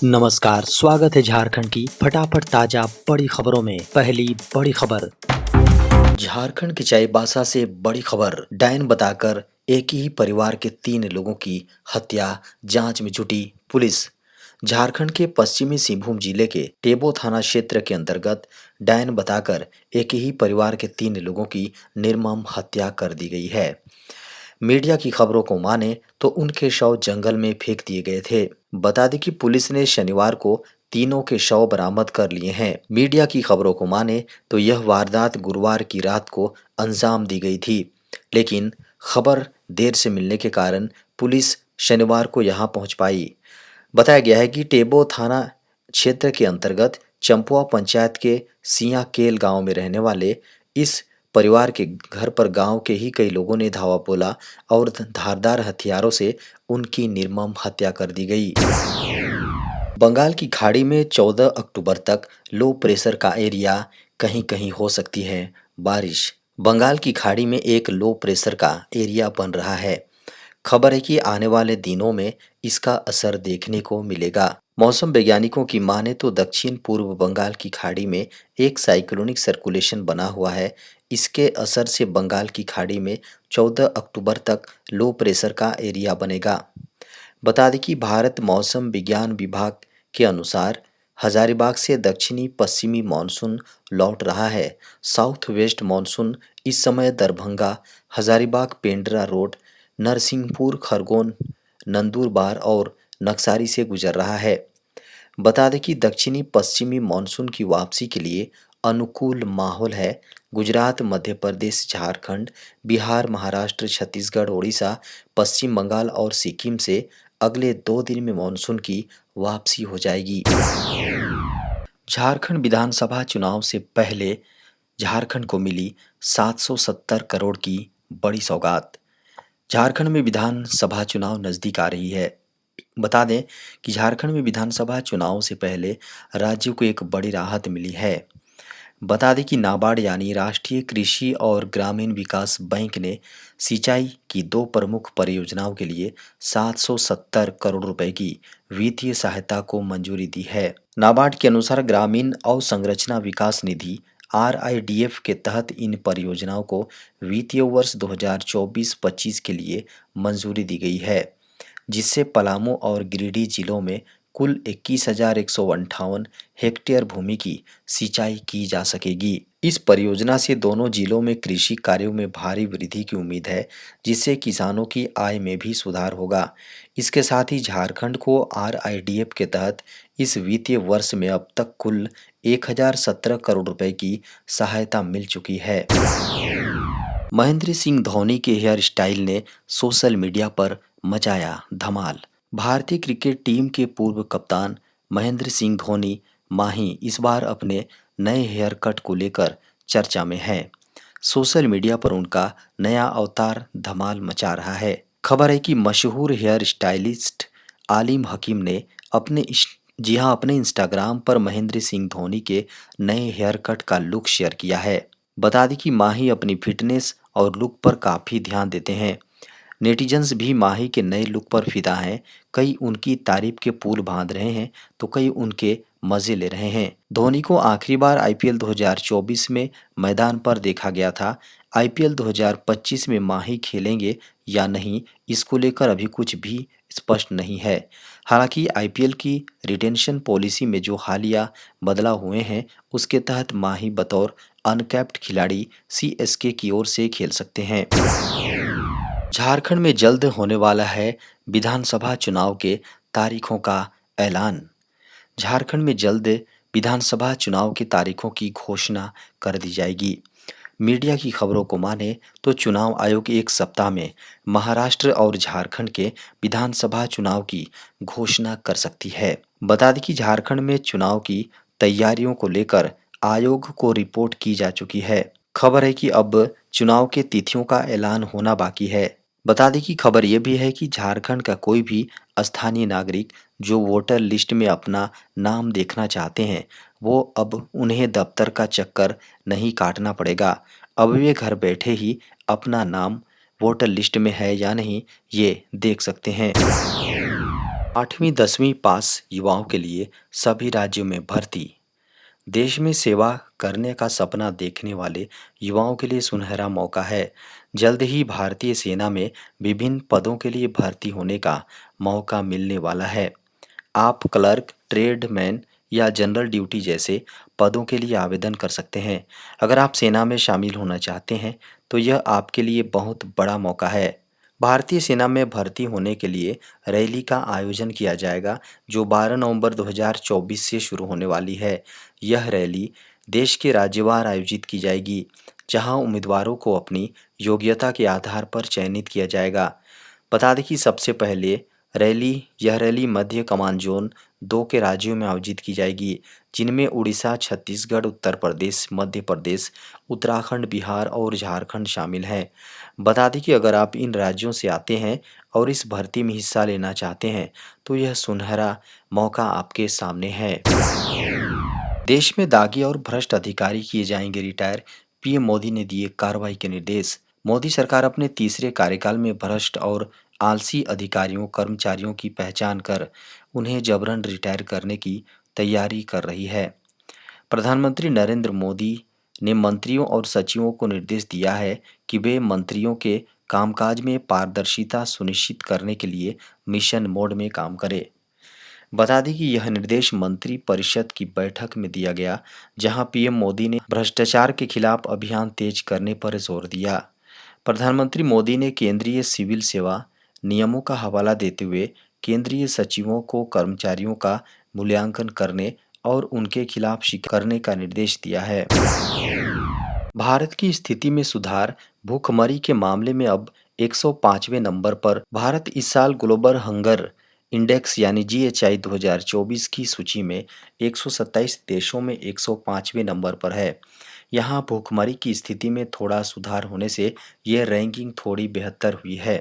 नमस्कार, स्वागत है झारखंड की फटाफट ताजा बड़ी खबरों में। पहली बड़ी खबर, झारखंड के चाईबासा से बड़ी खबर। डायन बताकर एक ही परिवार के 3 लोगों की हत्या, जांच में जुटी पुलिस। झारखंड के पश्चिमी सिंहभूम जिले के टेबो थाना क्षेत्र के अंतर्गत डायन बताकर एक ही परिवार के 3 लोगों की निर्मम हत्या कर दी गई है। मीडिया की खबरों को माने तो उनके शव जंगल में फेंक दिए गए थे। बता दें कि पुलिस ने शनिवार को तीनों के शव बरामद कर लिए हैं। मीडिया की खबरों को माने तो यह वारदात गुरुवार की रात को अंजाम दी गई थी, लेकिन खबर देर से मिलने के कारण पुलिस शनिवार को यहां पहुंच पाई। बताया गया है कि टेबो थाना क्षेत्र के अंतर्गत चंपुआ पंचायत के सिया केल गांव में रहने वाले इस परिवार के घर पर गांव के ही कई लोगों ने धावा बोला और धारदार हथियारों से उनकी निर्मम हत्या कर दी गई। बंगाल की खाड़ी में 14 अक्टूबर तक लो प्रेशर का एरिया, कहीं कहीं हो सकती है बारिश। बंगाल की खाड़ी में एक लो प्रेशर का एरिया बन रहा है। खबर है कि आने वाले दिनों में इसका असर देखने को मिलेगा। मौसम वैज्ञानिकों की माने तो दक्षिण पूर्व बंगाल की खाड़ी में एक साइक्लोनिक सर्कुलेशन बना हुआ है। इसके असर से बंगाल की खाड़ी में 14 अक्टूबर तक लो प्रेशर का एरिया बनेगा। बता दें कि भारत मौसम विज्ञान विभाग के अनुसार हजारीबाग से दक्षिणी पश्चिमी मानसून लौट रहा है। साउथ वेस्ट मानसून इस समय दरभंगा, हजारीबाग, पेंड्रा रोड, नरसिंहपुर, खरगोन, नंदुरबार और नक्सारी से गुजर रहा है। बता दें कि दक्षिणी पश्चिमी मानसून की वापसी के लिए अनुकूल माहौल है। गुजरात, मध्य प्रदेश, झारखंड, बिहार, महाराष्ट्र, छत्तीसगढ़, ओडिशा, पश्चिम बंगाल और सिक्किम से अगले 2 दिन में मानसून की वापसी हो जाएगी। झारखंड विधानसभा चुनाव से पहले झारखंड को मिली 770 करोड़ की बड़ी सौगात। झारखंड में विधानसभा चुनाव नजदीक आ रही है। बता दें कि झारखंड में विधानसभा चुनाव से पहले राज्य को एक बड़ी राहत मिली है। बता दें कि नाबार्ड यानी राष्ट्रीय कृषि और ग्रामीण विकास बैंक ने सिंचाई की 2 प्रमुख परियोजनाओं के लिए 770 करोड़ रुपए की वित्तीय सहायता को मंजूरी दी है। नाबार्ड के अनुसार ग्रामीण अवसंरचना विकास निधि RIDF के तहत इन परियोजनाओं को वित्तीय वर्ष 2024-25 के लिए मंजूरी दी गई है, जिससे पलामू और गिरिडीह जिलों में कुल 21,158 हेक्टेयर भूमि की सिंचाई की जा सकेगी। इस परियोजना से दोनों जिलों में कृषि कार्यों में भारी वृद्धि की उम्मीद है, जिससे किसानों की आय में भी सुधार होगा। इसके साथ ही झारखंड को RIDF के तहत इस वित्तीय वर्ष में अब तक कुल 1,017 करोड़ रुपए की सहायता मिल चुकी है। महेंद्र सिंह धोनी के हेयर स्टाइल ने सोशल मीडिया पर मचाया धमाल। भारतीय क्रिकेट टीम के पूर्व कप्तान महेंद्र सिंह धोनी माही इस बार अपने नए हेयर कट को लेकर चर्चा में हैं। सोशल मीडिया पर उनका नया अवतार धमाल मचा रहा है। खबर है कि मशहूर हेयर स्टाइलिस्ट आलिम हकीम ने अपने इंस्टाग्राम पर महेंद्र सिंह धोनी के नए हेयर कट का लुक शेयर किया है। बता दें कि माही अपनी फिटनेस और लुक पर काफ़ी ध्यान देते हैं। नेटिजन्स भी माही के नए लुक पर फिदा हैं। कई उनकी तारीफ के पुल बांध रहे हैं तो कई उनके मज़े ले रहे हैं। धोनी को आखिरी बार IPL 2024 में मैदान पर देखा गया था। IPL 2025 में माही खेलेंगे या नहीं, इसको लेकर अभी कुछ भी स्पष्ट नहीं है। हालांकि IPL की रिटेंशन पॉलिसी में जो हालिया बदलाव हुए हैं, उसके तहत माही बतौर अनकैप्ड खिलाड़ी CSK की ओर से खेल सकते हैं। झारखंड में जल्द होने वाला है विधानसभा चुनाव के तारीखों का ऐलान। झारखंड में जल्द विधानसभा चुनाव की तारीखों की घोषणा कर दी जाएगी। मीडिया की खबरों को माने तो चुनाव आयोग एक सप्ताह में महाराष्ट्र और झारखंड के विधानसभा चुनाव की घोषणा कर सकती है। बता दें कि झारखंड में चुनाव की तैयारियों को लेकर आयोग को रिपोर्ट की जा चुकी है। खबर है कि अब चुनाव के तिथियों का ऐलान होना बाकी है। बता दें कि खबर यह भी है कि झारखंड का कोई भी स्थानीय नागरिक जो वोटर लिस्ट में अपना नाम देखना चाहते हैं, वो अब उन्हें दफ्तर का चक्कर नहीं काटना पड़ेगा। अब वे घर बैठे ही अपना नाम वोटर लिस्ट में है या नहीं, ये देख सकते हैं। 8वीं 10वीं पास युवाओं के लिए सभी राज्यों में भर्ती। देश में सेवा करने का सपना देखने वाले युवाओं के लिए सुनहरा मौका है। जल्द ही भारतीय सेना में विभिन्न पदों के लिए भर्ती होने का मौका मिलने वाला है। आप क्लर्क, ट्रेडमैन या जनरल ड्यूटी जैसे पदों के लिए आवेदन कर सकते हैं। अगर आप सेना में शामिल होना चाहते हैं तो यह आपके लिए बहुत बड़ा मौका है। भारतीय सेना में भर्ती होने के लिए रैली का आयोजन किया जाएगा जो 12 नवंबर 2024 से शुरू होने वाली है। यह रैली देश के राज्यवार आयोजित की जाएगी जहां उम्मीदवारों को अपनी योग्यता के आधार पर चयनित किया जाएगा। बता दें कि सबसे पहले यह रैली मध्य कमान जोन 2 के राज्यों में आयोजित की जाएगी जिनमें उड़ीसा, छत्तीसगढ़, उत्तर प्रदेश, मध्य प्रदेश, उत्तराखंड, बिहार और झारखंड शामिल हैं। बता दें कि अगर आप इन राज्यों से आते हैं और इस भर्ती में हिस्सा लेना चाहते हैं तो यह सुनहरा मौका आपके सामने है। देश में दागी और भ्रष्ट अधिकारी किए जाएंगे रिटायर, पीएम मोदी ने दिए कार्रवाई के निर्देश। मोदी सरकार अपने तीसरे कार्यकाल में भ्रष्ट और आलसी अधिकारियों कर्मचारियों की पहचान कर उन्हें जबरन रिटायर करने की तैयारी कर रही है। प्रधानमंत्री नरेंद्र मोदी ने मंत्रियों और सचिवों को निर्देश दिया है कि वे मंत्रियों के कामकाज में पारदर्शिता सुनिश्चित करने के लिए मिशन मोड में काम करें। बता दें कि यह निर्देश मंत्री परिषद की बैठक में दिया गया जहां पीएम मोदी ने भ्रष्टाचार के खिलाफ अभियान तेज करने पर जोर दिया। प्रधानमंत्री मोदी ने केंद्रीय सिविल सेवा नियमों का हवाला देते हुए केंद्रीय सचिवों को कर्मचारियों का मूल्यांकन करने और उनके खिलाफ शिकायत करने का निर्देश दिया है। भारत की स्थिति में सुधार, भूखमरी के मामले में अब 105वें नंबर पर। भारत इस साल ग्लोबल हंगर इंडेक्स यानी जीएचआई 2024 की सूची में 127 देशों में 105वें नंबर पर है। यहाँ भूखमरी की स्थिति में थोड़ा सुधार होने से यह रैंकिंग थोड़ी बेहतर हुई है।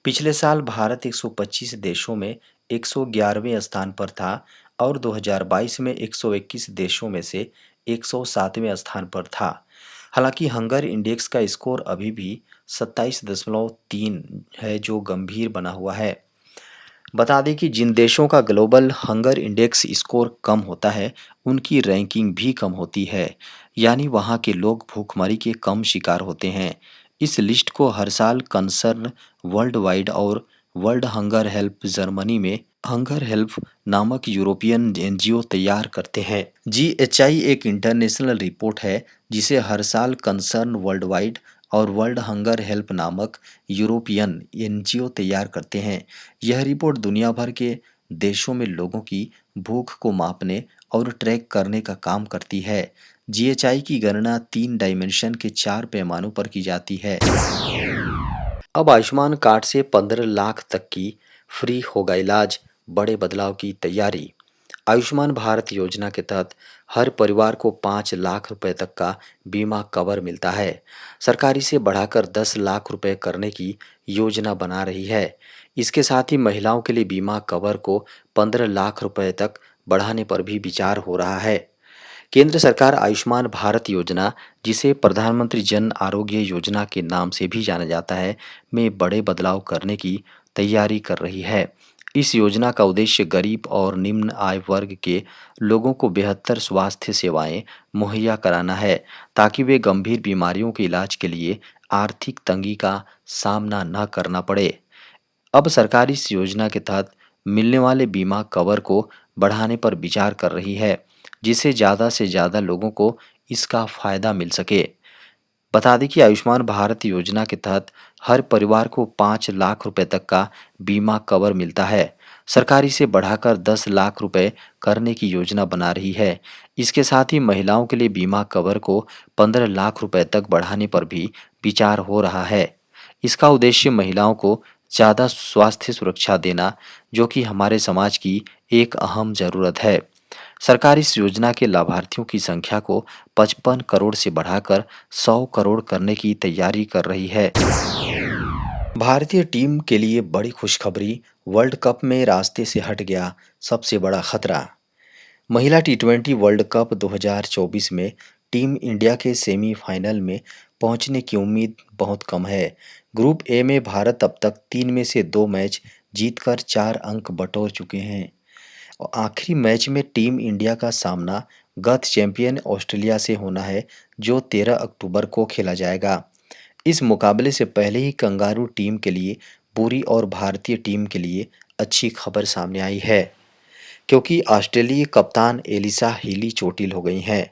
पिछले साल भारत 125 देशों में 111वें स्थान पर था और 2022 में 121 देशों में से 107वें स्थान पर था। हालांकि हंगर इंडेक्स का स्कोर अभी भी 27.3 है जो गंभीर बना हुआ है। बता दें कि जिन देशों का ग्लोबल हंगर इंडेक्स स्कोर कम होता है उनकी रैंकिंग भी कम होती है, यानी वहाँ के लोग भूखमरी के कम शिकार होते हैं। इस लिस्ट को हर साल कंसर्न वर्ल्ड वाइड और वर्ल्ड हंगर हेल्प जर्मनी में हंगर हेल्प नामक यूरोपियन एनजीओ तैयार करते हैं। जीएचआई एक इंटरनेशनल रिपोर्ट है जिसे हर साल कंसर्न वर्ल्ड वाइड और वर्ल्ड हंगर हेल्प नामक यूरोपियन एनजीओ तैयार करते हैं। यह रिपोर्ट दुनिया भर के देशों में लोगों की भूख को मापने और ट्रैक करने का काम करती है। जीएचआई की गणना 3 डायमेंशन के 4 पैमानों पर की जाती है। अब आयुष्मान कार्ड से 15 लाख तक की फ्री होगा इलाज, बड़े बदलाव की तैयारी। आयुष्मान भारत योजना के तहत हर परिवार को 5 लाख रुपए तक का बीमा कवर मिलता है। सरकार इसे बढ़ाकर 10 लाख रुपए करने की योजना बना रही है। इसके साथ ही महिलाओं के लिए बीमा कवर को 15 लाख रुपए तक बढ़ाने पर भी विचार हो रहा है। केंद्र सरकार आयुष्मान भारत योजना, जिसे प्रधानमंत्री जन आरोग्य योजना के नाम से भी जाना जाता है, में बड़े बदलाव करने की तैयारी कर रही है। इस योजना का उद्देश्य गरीब और निम्न आय वर्ग के लोगों को बेहतर स्वास्थ्य सेवाएं मुहैया कराना है ताकि वे गंभीर बीमारियों के इलाज के लिए आर्थिक तंगी का सामना न करना पड़े। अब सरकार इस योजना के तहत मिलने वाले बीमा कवर को बढ़ाने पर विचार कर रही है जिससे ज़्यादा से ज़्यादा लोगों को इसका फायदा मिल सके। बता दें कि आयुष्मान भारत योजना के तहत हर परिवार को 5 लाख रुपए तक का बीमा कवर मिलता है। सरकार इसे बढ़ाकर 10 लाख रुपए करने की योजना बना रही है। इसके साथ ही महिलाओं के लिए बीमा कवर को 15 लाख रुपए तक बढ़ाने पर भी विचार हो रहा है। इसका उद्देश्य महिलाओं को ज़्यादा स्वास्थ्य सुरक्षा देना, जो कि हमारे समाज की एक अहम ज़रूरत है। सरकार इस योजना के लाभार्थियों की संख्या को 55 करोड़ से बढ़ाकर 100 करोड़ करने की तैयारी कर रही है। भारतीय टीम के लिए बड़ी खुशखबरी, वर्ल्ड कप में रास्ते से हट गया सबसे बड़ा खतरा। महिला टी20 वर्ल्ड कप 2024 में टीम इंडिया के सेमीफाइनल में पहुंचने की उम्मीद बहुत कम है। ग्रुप ए में भारत अब तक 3 में से 2 मैच जीतकर 4 अंक बटोर चुके हैं। और आखिरी मैच में टीम इंडिया का सामना गत चैंपियन ऑस्ट्रेलिया से होना है, जो 13 अक्टूबर को खेला जाएगा। इस मुकाबले से पहले ही कंगारू टीम के लिए बुरी और भारतीय टीम के लिए अच्छी खबर सामने आई है, क्योंकि ऑस्ट्रेलियाई कप्तान एलिसा हीली चोटिल हो गई हैं।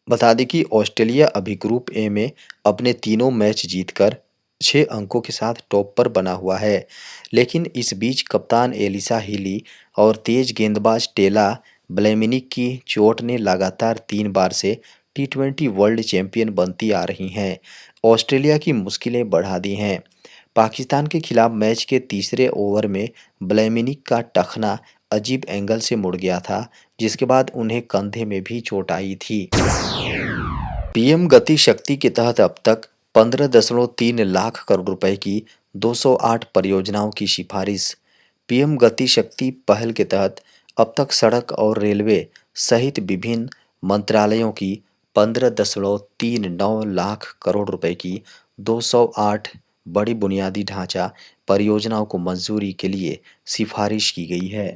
बता दें कि ऑस्ट्रेलिया अभी ग्रुप ए में अपने तीनों मैच जीतकर 6 अंकों के साथ टॉप पर बना हुआ है। लेकिन इस बीच कप्तान एलिसा हीली और तेज गेंदबाज टेला ब्लेमिनिक की चोट ने लगातार 3 बार से टी20 वर्ल्ड चैंपियन बनती आ रही हैं ऑस्ट्रेलिया की मुश्किलें बढ़ा दी हैं। पाकिस्तान के खिलाफ मैच के तीसरे ओवर में ब्लेमिनिक का टखना अजीब एंगल से मुड़ गया था, जिसके बाद उन्हें कंधे में भी चोट आई थी। पीएम गति शक्ति के तहत अब तक 15.3 लाख करोड़ रुपए की 208 परियोजनाओं की सिफारिश। पीएम गति शक्ति पहल के तहत अब तक सड़क और रेलवे सहित विभिन्न मंत्रालयों की 15.39 लाख करोड़ रुपए की 208 बड़ी बुनियादी ढांचा परियोजनाओं को मंजूरी के लिए सिफारिश की गई है।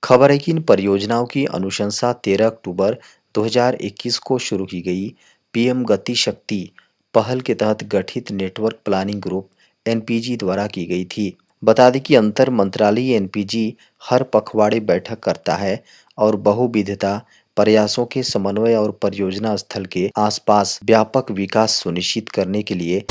खबर है कि इन परियोजनाओं की अनुशंसा 13 अक्टूबर 2021 को शुरू की गई पीएम गति शक्ति पहल के तहत गठित नेटवर्क प्लानिंग ग्रुप एनपीजी द्वारा की गई थी। बता दें कि अंतर मंत्रालयीय एनपीजी हर पखवाड़े बैठक करता है और बहुविधता प्रयासों के समन्वय और परियोजना स्थल के आसपास व्यापक विकास सुनिश्चित करने के लिए